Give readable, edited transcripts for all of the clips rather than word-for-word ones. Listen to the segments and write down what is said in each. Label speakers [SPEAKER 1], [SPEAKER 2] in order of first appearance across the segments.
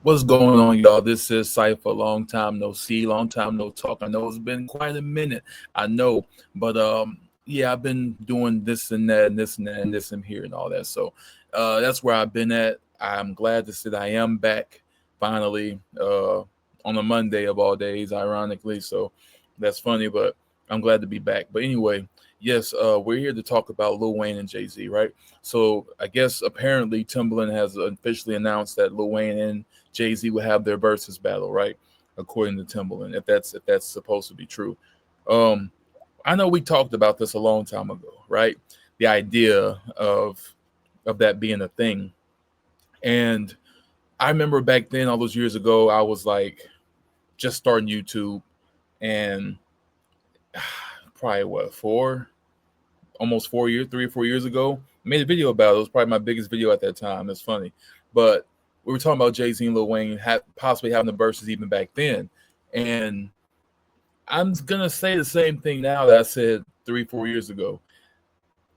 [SPEAKER 1] What's going on, y'all? This is Cypher. Long time no see, long time no talk. I know it's been quite a minute. I know, but yeah, I've been doing this and that and this and that and this and here and all that. So, that's where I've been at. I'm glad to say that I am back finally on a Monday of all days, ironically. So, that's funny, but I'm glad to be back. But anyway, yes, we're here to talk about Lil Wayne and Jay Z, right? So, I guess apparently Timbaland has officially announced that Lil Wayne and Jay Z will have their versus battle, right? According to Timbaland, if that's supposed to be true. Um, I know we talked about this a long time ago, right? The idea of that being a thing, and I remember back then, all those years ago, I was like just starting YouTube, and probably what almost 4 years, 3 or 4 years ago, I made a video about it. It was probably my biggest video at that time. It's funny, but we were talking about Jay Z and Lil Wayne possibly having the verses even back then, and I'm gonna say the same thing now that I said 3, 4 years ago.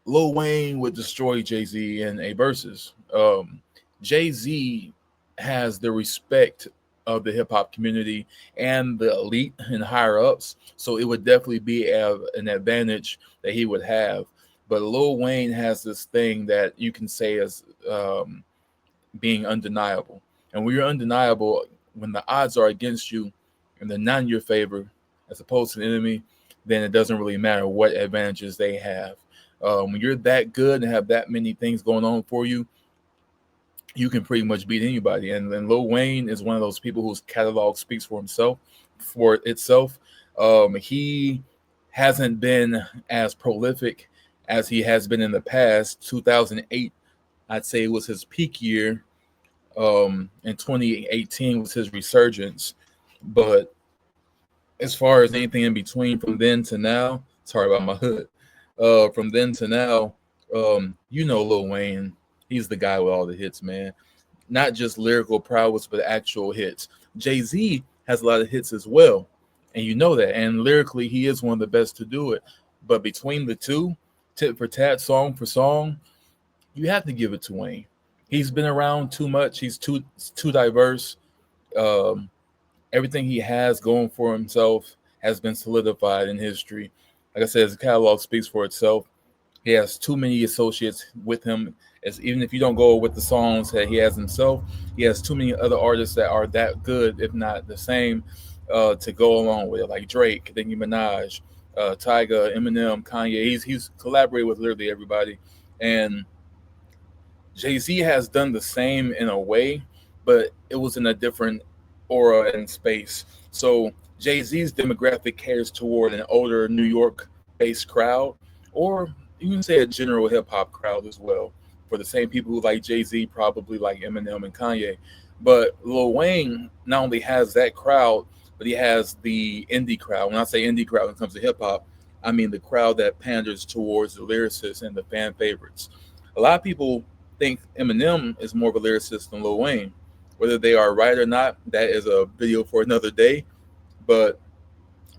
[SPEAKER 1] Lil Wayne would destroy Jay Z in a versus. Jay Z has the respect of the hip hop community and the elite and higher ups, so it would definitely be an advantage that he would have. But Lil Wayne has this thing that you can say is being undeniable, and when you're undeniable, when the odds are against you and they're not in your favor, as opposed to the enemy, then it doesn't really matter what advantages they have. When you're that good and have that many things going on for you, you can pretty much beat anybody. And then Lil Wayne is one of those people whose catalog speaks for itself. He hasn't been as prolific as he has been in the past. 2008, I'd say, was his peak year. In 2018 was his resurgence. But as far as anything in between from then to now, sorry about my hood. From then to now, Lil Wayne, he's the guy with all the hits, man. Not just lyrical prowess, but actual hits. Jay Z has a lot of hits as well, and you know that. And lyrically, he is one of the best to do it. But between the two, tit for tat, song for song, you have to give it to Wayne. He's been around too much. He's too diverse. Um, Everything he has going for himself has been solidified in history. Like I said, his catalog speaks for itself. He has too many associates with him. As even if you don't go with the songs that he has himself, he has too many other artists that are that good, if not the same, to go along with it. Like Drake, Nicki Minaj, Tyga, Eminem, Kanye. He's collaborated with literally everybody, and Jay Z has done the same in a way, but it was in a different aura and space. So Jay Z's demographic caters toward an older New York based crowd, or you can say a general hip hop crowd as well. For the same people who like Jay Z, probably like Eminem and Kanye. But Lil Wayne not only has that crowd, but he has the indie crowd. When I say indie crowd when it comes to hip hop, I mean the crowd that panders towards the lyricists and the fan favorites. A lot of people think Eminem is more of a lyricist than Lil Wayne. Whether they are right or not, that is a video for another day. But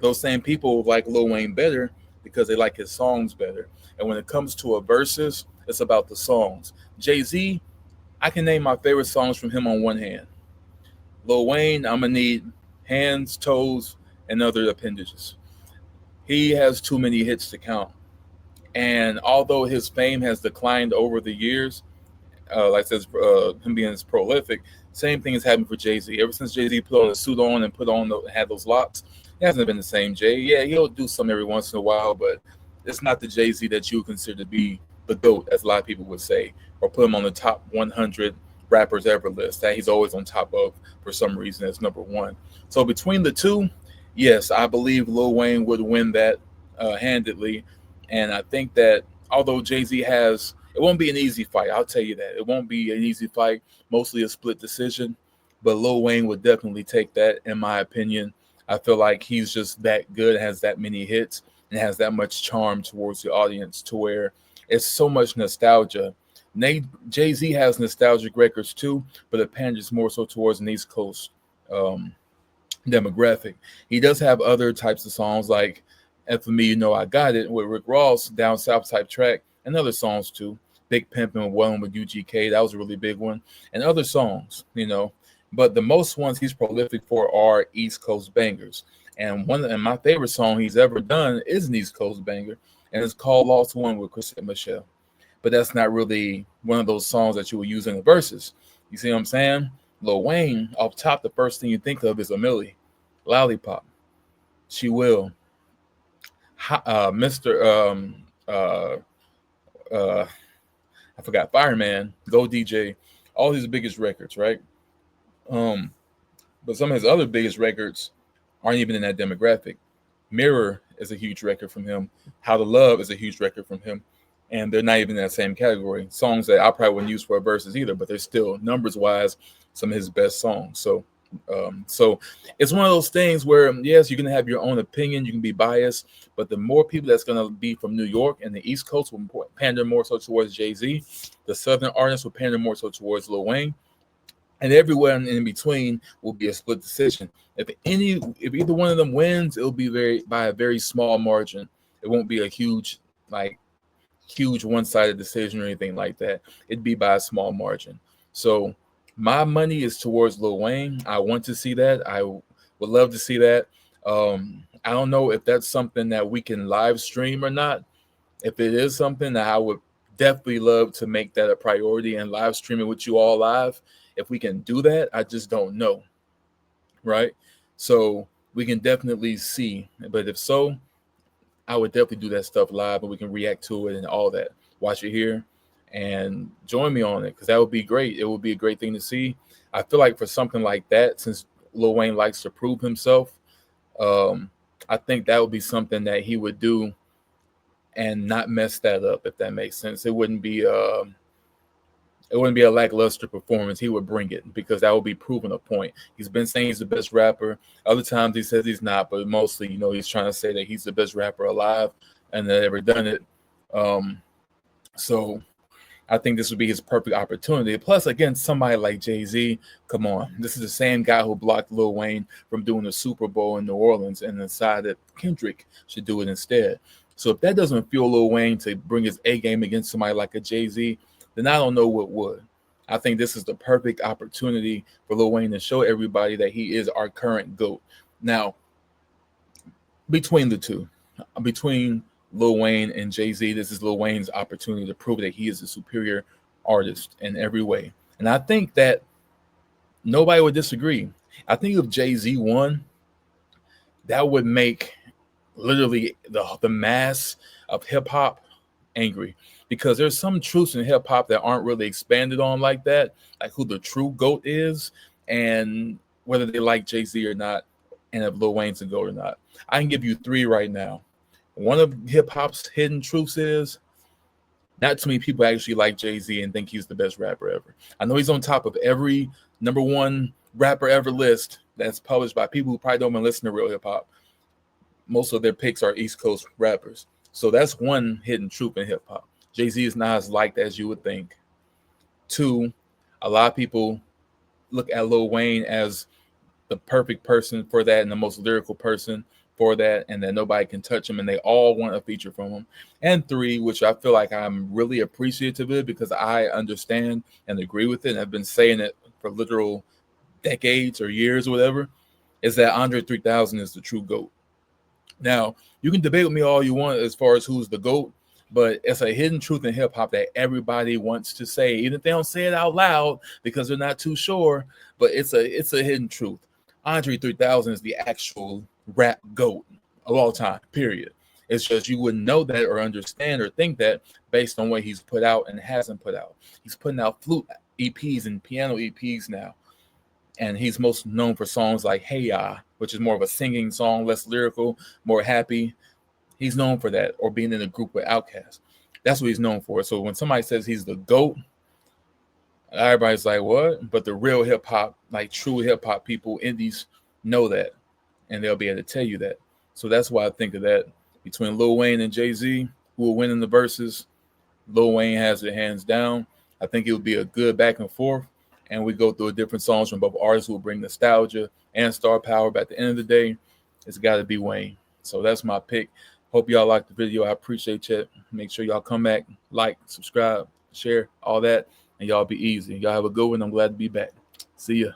[SPEAKER 1] those same people like Lil Wayne better because they like his songs better. And when it comes to a versus, it's about the songs. Jay Z, I can name my favorite songs from him on one hand. Lil Wayne, I'm gonna need hands, toes, and other appendages. He has too many hits to count. And although his fame has declined over the years, like I said, him being as prolific, same thing has happened for Jay Z. Ever since Jay Z put on a suit on and had those locks, it hasn't been the same Jay. Yeah, he'll do some every once in a while, but it's not the Jay Z that you would consider to be the GOAT, as a lot of people would say, or put him on the top 100 rappers ever list that he's always on top of for some reason as number one. So between the two, yes, I believe Lil Wayne would win that handedly, and I think that although Jay Z has, it won't be an easy fight. I'll tell you that it won't be an easy fight. Mostly a split decision, but Lil Wayne would definitely take that, in my opinion. I feel like he's just that good, has that many hits, and has that much charm towards the audience to where it's so much nostalgia. Jay Z has nostalgic records too, but it panders more so towards an East Coast um, demographic. He does have other types of songs like "And for Me, You Know I Got It" with Rick Ross, down south type track, and other songs too. Big Pimpin' with One with UGK, that was a really big one, and other songs, but the most ones he's prolific for are East Coast bangers. And my favorite song he's ever done is an East Coast banger, and it's called "Lost One" with Chris and Michelle. But that's not really one of those songs that you would use in the verses. You see what I'm saying? Lil Wayne, off top, the first thing you think of is a Millie, Lollipop, She Will, Mr. Uh, I forgot, Fireman, Go DJ, all his biggest records, right? Um, but some of his other biggest records aren't even in that demographic. Mirror is a huge record from him. How to Love is a huge record from him. And they're not even in that same category. Songs that I probably wouldn't use for a verses either, but they're still numbers wise some of his best songs. So it's one of those things where yes, you can have your own opinion, you can be biased, but the more people that's going to be from New York and the East Coast will pander more so towards Jay-Z. The Southern artists will pander more so towards Lil Wayne. And everywhere in between will be a split decision. If either one of them wins, it'll be by a very small margin. It won't be a huge one-sided decision or anything like that. It'd be by a small margin. So my money is towards Lil Wayne. I want to see that. I would love to see that. I don't know if that's something that we can live stream or not. If it is something that I would definitely love to make that a priority and live stream it with you all live. If we can do that, I just don't know. Right? So we can definitely see. But if so, I would definitely do that stuff live and we can react to it and all that. Watch it here and join me on it because that would be great. It would be a great thing to see. I feel like for something like that, since Lil Wayne likes to prove himself, I think that would be something that he would do and not mess that up, if that makes sense. It wouldn't be a lackluster performance. He would bring it because that would be proving a point. He's been saying he's the best rapper. Other times he says he's not, but mostly, he's trying to say that he's the best rapper alive and that ever done it. So I think this would be his perfect opportunity. Plus, again, somebody like Jay-Z, come on. This is the same guy who blocked Lil Wayne from doing the Super Bowl in New Orleans and decided Kendrick should do it instead. So if that doesn't fuel Lil Wayne to bring his A game against somebody like a Jay-Z, then I don't know what would. I think this is the perfect opportunity for Lil Wayne to show everybody that he is our current GOAT. Now, between the two, between Lil Wayne and Jay-Z, this is Lil Wayne's opportunity to prove that he is a superior artist in every way. And I think that nobody would disagree. I think if Jay-Z won, that would make literally the mass of hip-hop angry, because there's some truths in hip-hop that aren't really expanded on like that, like who the true GOAT is and whether they like Jay-Z or not, and if Lil Wayne's a GOAT or not. I can give you three right now. One of hip-hop's hidden truths is not too many people actually like Jay-Z and think he's the best rapper ever. I know he's on top of every number one rapper ever list that's published by people who probably don't even listen to real hip-hop. Most of their picks are East Coast rappers. So that's one hidden truth in hip-hop. Jay-Z is not as liked as you would think. Two, a lot of people look at Lil Wayne as the perfect person for that and the most lyrical person for that, and that nobody can touch him, and they all want a feature from him. And three, which I feel like I'm really appreciative of because I understand and agree with it, and I've been saying it for literal decades or years or whatever, is that Andre 3000 is the true GOAT. Now, you can debate with me all you want as far as who's the GOAT, but it's a hidden truth in hip-hop that everybody wants to say, even if they don't say it out loud because they're not too sure, but it's a hidden truth. Andre 3000 is the actual rap GOAT of all time, period. It's just you wouldn't know that or understand or think that based on what he's put out and hasn't put out. He's putting out flute EPs and piano EPs now. And he's most known for songs like Hey Ya, which is more of a singing song, less lyrical, more happy. He's known for that, or being in a group with Outkast. That's what he's known for. So when somebody says he's the GOAT, everybody's like, what? But the real hip-hop, like true hip-hop people, indies, know that. And they'll be able to tell you that. So that's why I think of that. Between Lil Wayne and Jay-Z, who will win in the verses, Lil Wayne has it hands down. I think it would be a good back and forth. And we go through different songs from both artists who will bring nostalgia and star power. But at the end of the day, it's got to be Wayne. So that's my pick. Hope y'all liked the video. I appreciate you. Make sure y'all come back, like, subscribe, share, all that. And y'all be easy. Y'all have a good one. I'm glad to be back. See ya.